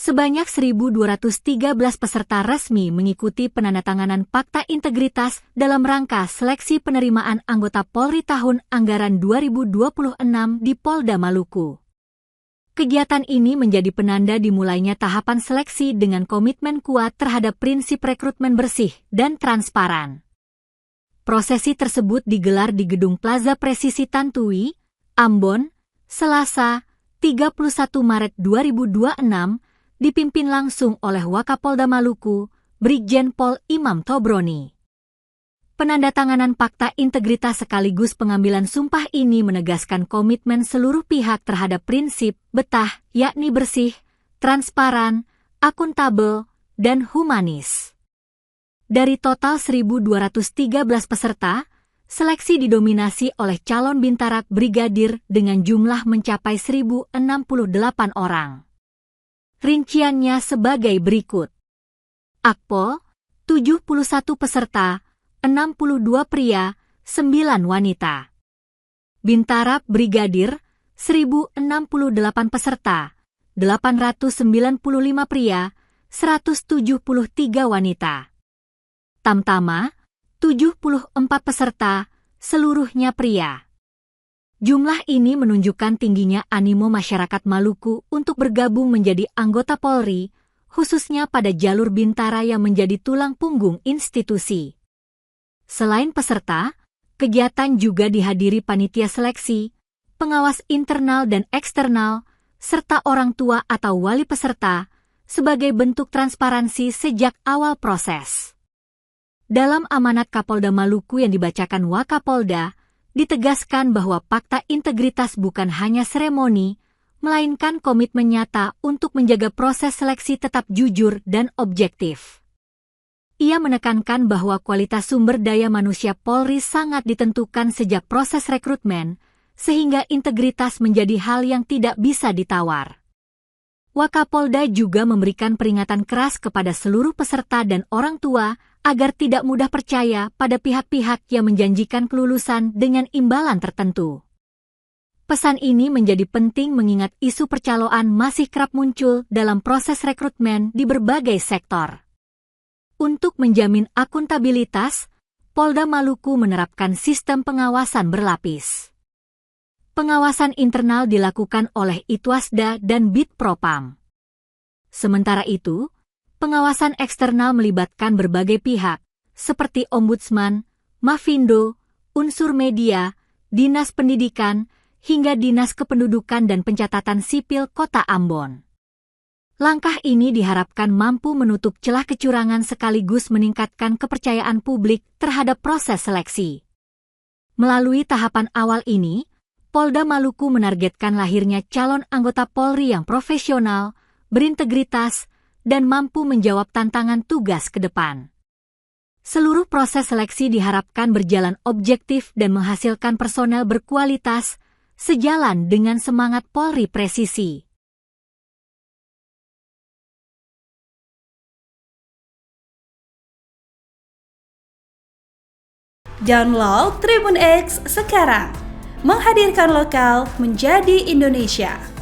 Sebanyak 1.213 peserta resmi mengikuti penandatanganan Fakta Integritas dalam rangka seleksi penerimaan anggota Polri tahun anggaran 2026 di Polda Maluku. Kegiatan ini menjadi penanda dimulainya tahapan seleksi dengan komitmen kuat terhadap prinsip rekrutmen bersih dan transparan. Prosesi tersebut digelar di Gedung Plaza Presisi Tantui, Ambon, Selasa, 31 Maret 2026, dipimpin langsung oleh Wakapolda Maluku, Brigjen Pol Imam Tobroni. Penandatanganan Fakta Integritas sekaligus pengambilan sumpah ini menegaskan komitmen seluruh pihak terhadap prinsip betah, yakni bersih, transparan, akuntabel, dan humanis. Dari total 1.213 peserta, seleksi didominasi oleh calon Bintara Brigadir dengan jumlah mencapai 1.068 orang. Rinciannya sebagai berikut. Akpol, 71 peserta, 62 pria, 9 wanita. Bintara Brigadir, 1.068 peserta, 895 pria, 173 wanita. Tamtama, 74 peserta, seluruhnya pria. Jumlah ini menunjukkan tingginya animo masyarakat Maluku untuk bergabung menjadi anggota Polri, khususnya pada jalur Bintara yang menjadi tulang punggung institusi. Selain peserta, kegiatan juga dihadiri panitia seleksi, pengawas internal dan eksternal, serta orang tua atau wali peserta, sebagai bentuk transparansi sejak awal proses. Dalam amanat Kapolda Maluku yang dibacakan Wakapolda, ditegaskan bahwa Fakta Integritas bukan hanya seremoni, melainkan komitmen nyata untuk menjaga proses seleksi tetap jujur dan objektif. Ia menekankan bahwa kualitas sumber daya manusia Polri sangat ditentukan sejak proses rekrutmen, sehingga integritas menjadi hal yang tidak bisa ditawar. Wakapolda juga memberikan peringatan keras kepada seluruh peserta dan orang tua agar tidak mudah percaya pada pihak-pihak yang menjanjikan kelulusan dengan imbalan tertentu. Pesan ini menjadi penting mengingat isu percaloan masih kerap muncul dalam proses rekrutmen di berbagai sektor. Untuk menjamin akuntabilitas, Polda Maluku menerapkan sistem pengawasan berlapis. Pengawasan internal dilakukan oleh Itwasda dan Bitpropam. Sementara itu, pengawasan eksternal melibatkan berbagai pihak, seperti Ombudsman, Mafindo, unsur media, Dinas Pendidikan, hingga Dinas Kependudukan dan Pencatatan Sipil Kota Ambon. Langkah ini diharapkan mampu menutup celah kecurangan sekaligus meningkatkan kepercayaan publik terhadap proses seleksi. Melalui tahapan awal ini, Polda Maluku menargetkan lahirnya calon anggota Polri yang profesional, berintegritas, dan mampu menjawab tantangan tugas ke depan. Seluruh proses seleksi diharapkan berjalan objektif dan menghasilkan personel berkualitas, sejalan dengan semangat Polri presisi. Download Tribun X sekarang, menghadirkan lokal menjadi Indonesia.